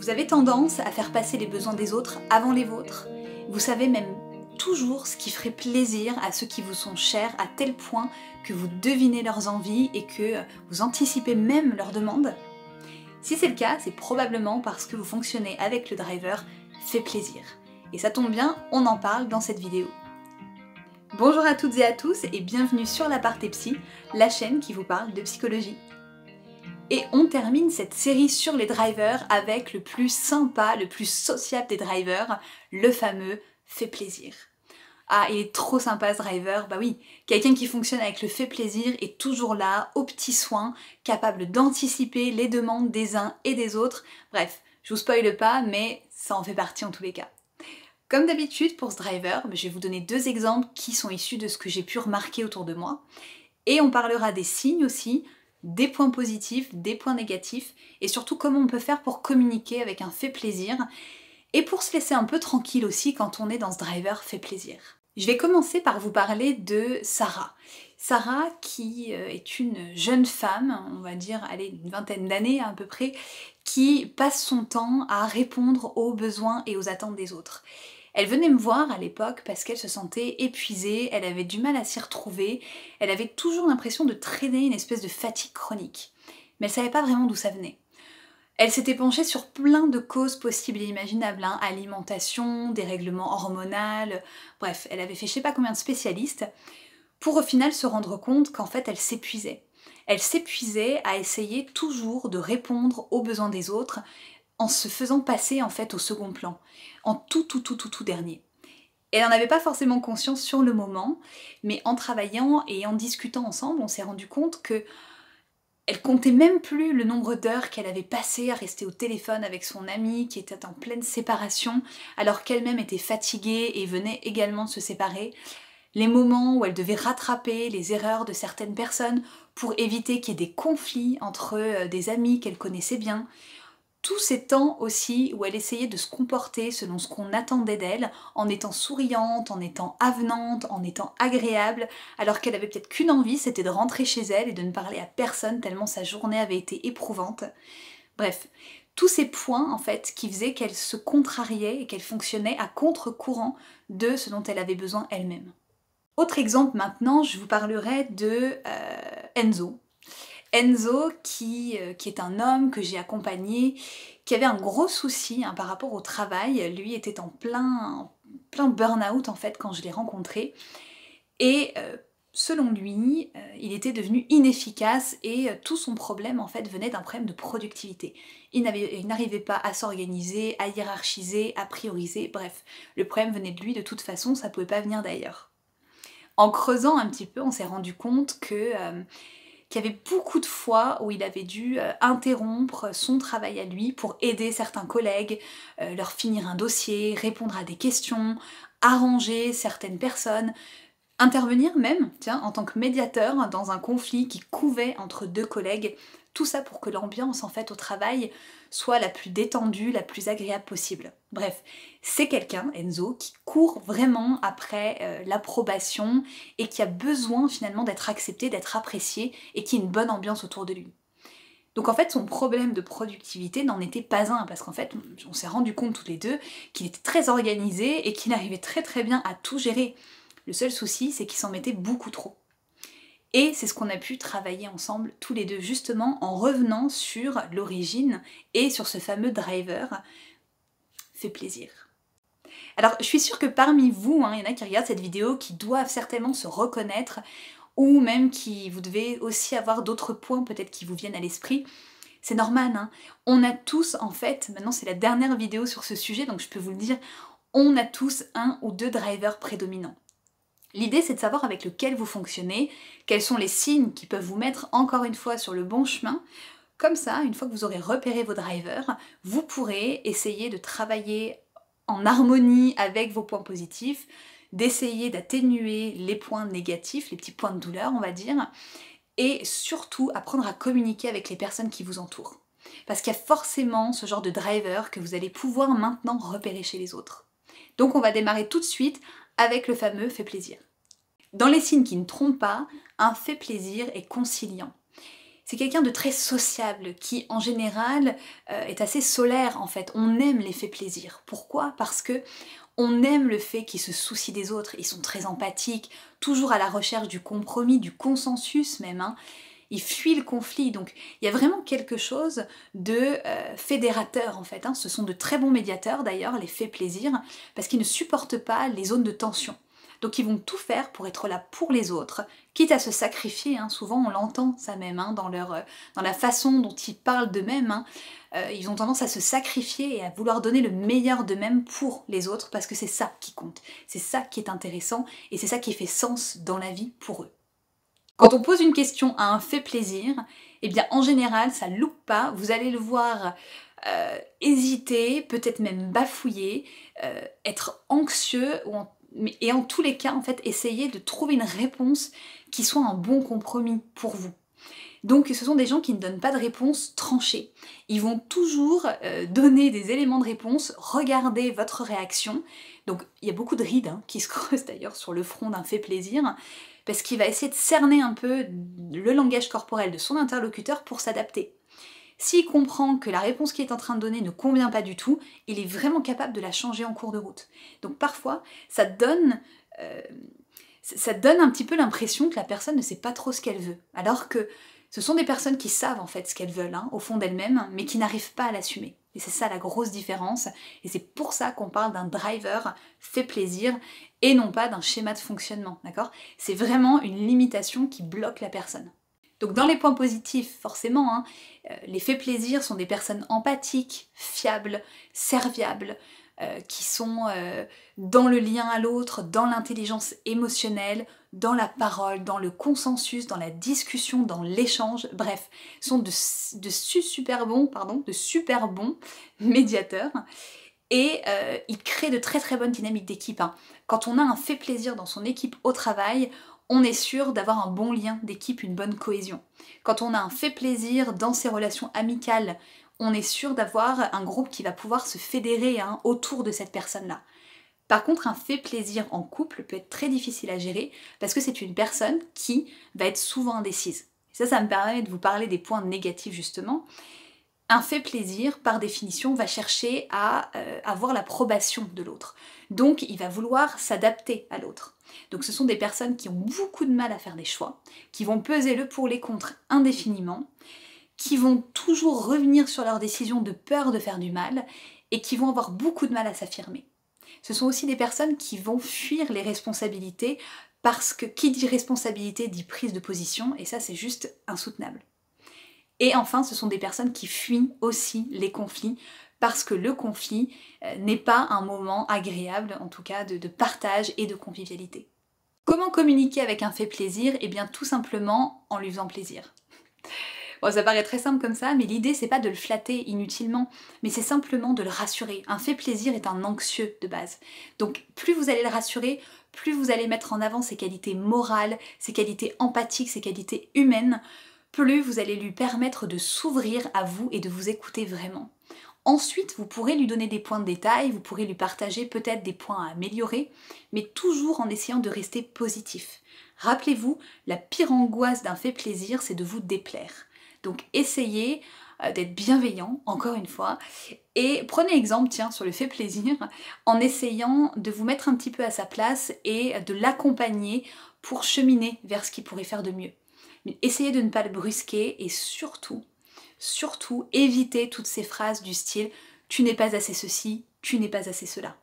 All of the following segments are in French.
Vous avez tendance à faire passer les besoins des autres avant les vôtres. Vous savez même toujours ce qui ferait plaisir à ceux qui vous sont chers à tel point que vous devinez leurs envies et que vous anticipez même leurs demandes. Si c'est le cas, c'est probablement parce que vous fonctionnez avec le driver fait plaisir. Et ça tombe bien, on en parle dans cette vidéo. Bonjour à toutes et à tous et bienvenue sur l'Aparté Psy, la chaîne qui vous parle de psychologie. Et on termine cette série sur les drivers avec le plus sympa, le plus sociable des drivers, le fameux fait plaisir. Ah, il est trop sympa ce driver, bah oui, quelqu'un qui fonctionne avec le fait plaisir est toujours là, aux petits soins, capable d'anticiper les demandes des uns et des autres. Bref, je vous spoile pas, mais ça en fait partie en tous les cas. Comme d'habitude pour ce driver, je vais vous donner deux exemples qui sont issus de ce que j'ai pu remarquer autour de moi. Et on parlera des signes aussi, des points positifs, des points négatifs, et surtout comment on peut faire pour communiquer avec un fait plaisir, et pour se laisser un peu tranquille aussi quand on est dans ce driver fait plaisir. Je vais commencer par vous parler de Sarah. Sarah qui est une jeune femme, on va dire, allez, une vingtaine d'années à peu près, qui passe son temps à répondre aux besoins et aux attentes des autres. Elle venait me voir à l'époque parce qu'elle se sentait épuisée, elle avait du mal à s'y retrouver, elle avait toujours l'impression de traîner une espèce de fatigue chronique. Mais elle savait pas vraiment d'où ça venait. Elle s'était penchée sur plein de causes possibles et imaginables, alimentation, dérèglement hormonal, bref, elle avait fait je sais pas combien de spécialistes, pour au final se rendre compte qu'en fait elle s'épuisait. Elle s'épuisait à essayer toujours de répondre aux besoins des autres, en se faisant passer en fait au second plan, en tout dernier. Elle n'en avait pas forcément conscience sur le moment, mais en travaillant et en discutant ensemble, on s'est rendu compte que elle comptait même plus le nombre d'heures qu'elle avait passé à rester au téléphone avec son amie qui était en pleine séparation, alors qu'elle-même était fatiguée et venait également de se séparer. Les moments où elle devait rattraper les erreurs de certaines personnes pour éviter qu'il y ait des conflits entre des amis qu'elle connaissait bien. Tous ces temps aussi où elle essayait de se comporter selon ce qu'on attendait d'elle, en étant souriante, en étant avenante, en étant agréable, alors qu'elle avait peut-être qu'une envie, c'était de rentrer chez elle et de ne parler à personne tellement sa journée avait été éprouvante. Bref, tous ces points en fait qui faisaient qu'elle se contrariait et qu'elle fonctionnait à contre-courant de ce dont elle avait besoin elle-même. Autre exemple maintenant, je vous parlerai de Enzo. Enzo, qui est un homme que j'ai accompagné, qui avait un gros souci par rapport au travail. Lui était en plein burn-out en fait quand je l'ai rencontré. Et selon lui, il était devenu inefficace et tout son problème en fait venait d'un problème de productivité. Il n'arrivait pas à s'organiser, à hiérarchiser, à prioriser, bref. Le problème venait de lui de toute façon, ça pouvait pas venir d'ailleurs. En creusant un petit peu, on s'est rendu compte qu'il y avait beaucoup de fois où il avait dû interrompre son travail à lui pour aider certains collègues, leur finir un dossier, répondre à des questions, arranger certaines personnes, intervenir même, tiens, en tant que médiateur dans un conflit qui couvait entre deux collègues, tout ça pour que l'ambiance en fait au travail soit la plus détendue, la plus agréable possible. Bref, c'est quelqu'un, Enzo, qui court vraiment après l'approbation et qui a besoin finalement d'être accepté, d'être apprécié et qui a une bonne ambiance autour de lui. Donc en fait son problème de productivité n'en était pas un, parce qu'en fait on s'est rendu compte tous les deux qu'il était très organisé et qu'il arrivait très bien à tout gérer. Le seul souci c'est qu'il s'en mettait beaucoup trop. Et c'est ce qu'on a pu travailler ensemble tous les deux, justement en revenant sur l'origine et sur ce fameux driver fait plaisir. Alors je suis sûre que parmi vous, il y en a qui regardent cette vidéo qui doivent certainement se reconnaître, ou même qui vous devez aussi avoir d'autres points peut-être qui vous viennent à l'esprit. C'est normal, on a tous en fait, maintenant c'est la dernière vidéo sur ce sujet donc je peux vous le dire, on a tous un ou deux drivers prédominants. L'idée c'est de savoir avec lequel vous fonctionnez, quels sont les signes qui peuvent vous mettre encore une fois sur le bon chemin. Comme ça, une fois que vous aurez repéré vos drivers, vous pourrez essayer de travailler en harmonie avec vos points positifs, d'essayer d'atténuer les points négatifs, les petits points de douleur on va dire, et surtout apprendre à communiquer avec les personnes qui vous entourent. Parce qu'il y a forcément ce genre de driver que vous allez pouvoir maintenant repérer chez les autres. Donc on va démarrer tout de suite avec le fameux fait plaisir. Dans les signes qui ne trompent pas, un fait plaisir est conciliant. C'est quelqu'un de très sociable, qui en général est assez solaire en fait. On aime l'effet plaisir. Pourquoi? Parce que on aime le fait qu'ils se soucient des autres, ils sont très empathiques, toujours à la recherche du compromis, du consensus même, hein. Ils fuient le conflit, donc il y a vraiment quelque chose de fédérateur en fait, hein. Ce sont de très bons médiateurs d'ailleurs, les faits plaisir, parce qu'ils ne supportent pas les zones de tension. Donc ils vont tout faire pour être là pour les autres, quitte à se sacrifier, hein. Souvent on l'entend ça même, hein, dans la façon dont ils parlent d'eux-mêmes, hein. Ils ont tendance à se sacrifier et à vouloir donner le meilleur d'eux-mêmes pour les autres, parce que c'est ça qui compte, c'est ça qui est intéressant, et c'est ça qui fait sens dans la vie pour eux. Quand on pose une question à un fait plaisir, eh bien en général ça loupe pas, vous allez le voir hésiter, peut-être même bafouiller, être anxieux, et en tous les cas en fait essayer de trouver une réponse qui soit un bon compromis pour vous. Donc ce sont des gens qui ne donnent pas de réponse tranchée. Ils vont toujours donner des éléments de réponse, regarder votre réaction. Donc il y a beaucoup de rides, hein, qui se creusent d'ailleurs sur le front d'un fait plaisir, parce qu'il va essayer de cerner un peu le langage corporel de son interlocuteur pour s'adapter. S'il comprend que la réponse qu'il est en train de donner ne convient pas du tout, il est vraiment capable de la changer en cours de route. Donc parfois, ça donne un petit peu l'impression que la personne ne sait pas trop ce qu'elle veut, alors que ce sont des personnes qui savent en fait ce qu'elles veulent, hein, au fond d'elles-mêmes, mais qui n'arrivent pas à l'assumer. Et c'est ça la grosse différence, et c'est pour ça qu'on parle d'un driver fait plaisir, et non pas d'un schéma de fonctionnement, d'accord? C'est vraiment une limitation qui bloque la personne. Donc dans les points positifs, forcément, hein, les faits plaisir sont des personnes empathiques, fiables, serviables, qui sont dans le lien à l'autre, dans l'intelligence émotionnelle, dans la parole, dans le consensus, dans la discussion, dans l'échange, bref, sont de super bons médiateurs. Et ils créent de très très bonnes dynamiques d'équipe, hein. Quand on a un fait plaisir dans son équipe au travail, on est sûr d'avoir un bon lien d'équipe, une bonne cohésion. Quand on a un fait plaisir dans ses relations amicales, on est sûr d'avoir un groupe qui va pouvoir se fédérer, hein, autour de cette personne-là. Par contre, un fait plaisir en couple peut être très difficile à gérer parce que c'est une personne qui va être souvent indécise. Et ça me permet de vous parler des points négatifs justement. Un fait plaisir, par définition, va chercher à avoir l'approbation de l'autre. Donc, il va vouloir s'adapter à l'autre. Donc, ce sont des personnes qui ont beaucoup de mal à faire des choix, qui vont peser le pour les contre indéfiniment, qui vont toujours revenir sur leurs décisions de peur de faire du mal, et qui vont avoir beaucoup de mal à s'affirmer. Ce sont aussi des personnes qui vont fuir les responsabilités, parce que qui dit responsabilité dit prise de position, et ça c'est juste insoutenable. Et enfin, ce sont des personnes qui fuient aussi les conflits, parce que le conflit n'est pas un moment agréable, en tout cas de partage et de convivialité. Comment communiquer avec un fait plaisir? Eh bien tout simplement en lui faisant plaisir. Bon, ça paraît très simple comme ça, mais l'idée c'est pas de le flatter inutilement, mais c'est simplement de le rassurer. Un fait plaisir est un anxieux de base. Donc plus vous allez le rassurer, plus vous allez mettre en avant ses qualités morales, ses qualités empathiques, ses qualités humaines, plus vous allez lui permettre de s'ouvrir à vous et de vous écouter vraiment. Ensuite, vous pourrez lui donner des points de détail, vous pourrez lui partager peut-être des points à améliorer, mais toujours en essayant de rester positif. Rappelez-vous, la pire angoisse d'un fait plaisir, c'est de vous déplaire. Donc essayez d'être bienveillant, encore une fois, et prenez exemple, tiens, sur le fait plaisir, en essayant de vous mettre un petit peu à sa place et de l'accompagner pour cheminer vers ce qu'il pourrait faire de mieux. Mais essayez de ne pas le brusquer et surtout, évitez toutes ces phrases du style « tu n'es pas assez ceci, tu n'es pas assez cela ».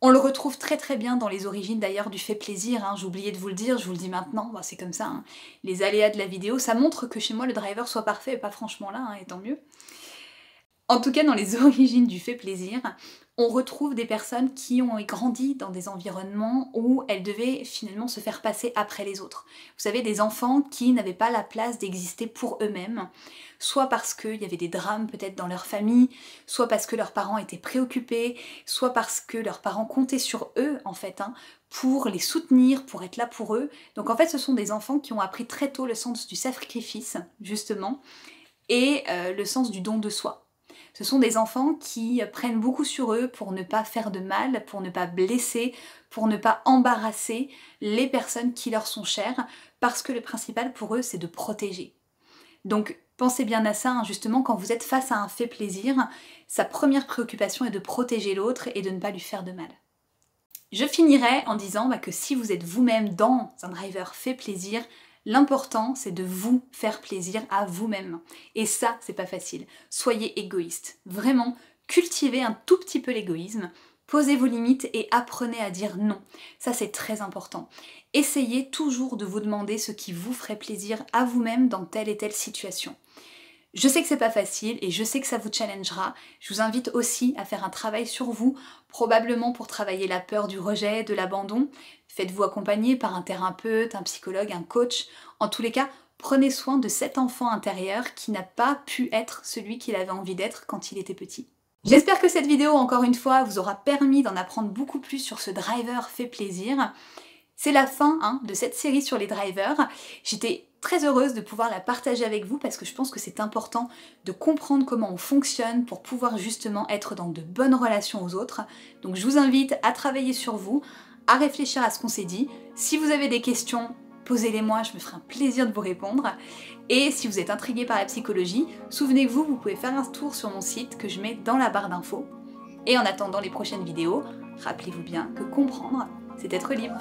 On le retrouve très très bien dans les origines d'ailleurs du fait plaisir, hein. J'ai oublié de vous le dire, je vous le dis maintenant, bah, c'est comme ça, hein. Les aléas de la vidéo, ça montre que chez moi le driver soit parfait et pas franchement là, hein, et tant mieux. En tout cas, dans les origines du fait plaisir, on retrouve des personnes qui ont grandi dans des environnements où elles devaient finalement se faire passer après les autres. Vous savez, des enfants qui n'avaient pas la place d'exister pour eux-mêmes, soit parce qu'il y avait des drames peut-être dans leur famille, soit parce que leurs parents étaient préoccupés, soit parce que leurs parents comptaient sur eux, en fait, hein, pour les soutenir, pour être là pour eux. Donc en fait, ce sont des enfants qui ont appris très tôt le sens du sacrifice, justement, et le sens du don de soi. Ce sont des enfants qui prennent beaucoup sur eux pour ne pas faire de mal, pour ne pas blesser, pour ne pas embarrasser les personnes qui leur sont chères, parce que le principal pour eux c'est de protéger. Donc pensez bien à ça, hein, justement, quand vous êtes face à un fait plaisir, sa première préoccupation est de protéger l'autre et de ne pas lui faire de mal. Je finirai en disant que si vous êtes vous-même dans un driver fait plaisir, l'important c'est de vous faire plaisir à vous-même. Et ça, c'est pas facile. Soyez égoïste. Vraiment, cultivez un tout petit peu l'égoïsme. Posez vos limites et apprenez à dire non. Ça, c'est très important. Essayez toujours de vous demander ce qui vous ferait plaisir à vous-même dans telle et telle situation. Je sais que c'est pas facile et je sais que ça vous challengera. Je vous invite aussi à faire un travail sur vous, probablement pour travailler la peur du rejet, de l'abandon. Faites-vous accompagner par un thérapeute, un psychologue, un coach. En tous les cas, prenez soin de cet enfant intérieur qui n'a pas pu être celui qu'il avait envie d'être quand il était petit. J'espère que cette vidéo, encore une fois, vous aura permis d'en apprendre beaucoup plus sur ce driver fait plaisir. C'est la fin de cette série sur les drivers. J'étais très heureuse de pouvoir la partager avec vous parce que je pense que c'est important de comprendre comment on fonctionne pour pouvoir justement être dans de bonnes relations aux autres. Donc je vous invite à travailler sur vous, à réfléchir à ce qu'on s'est dit. Si vous avez des questions, posez-les-moi, je me ferai un plaisir de vous répondre. Et si vous êtes intrigué par la psychologie, souvenez-vous, vous pouvez faire un tour sur mon site que je mets dans la barre d'infos. Et en attendant les prochaines vidéos, rappelez-vous bien que comprendre, c'est être libre.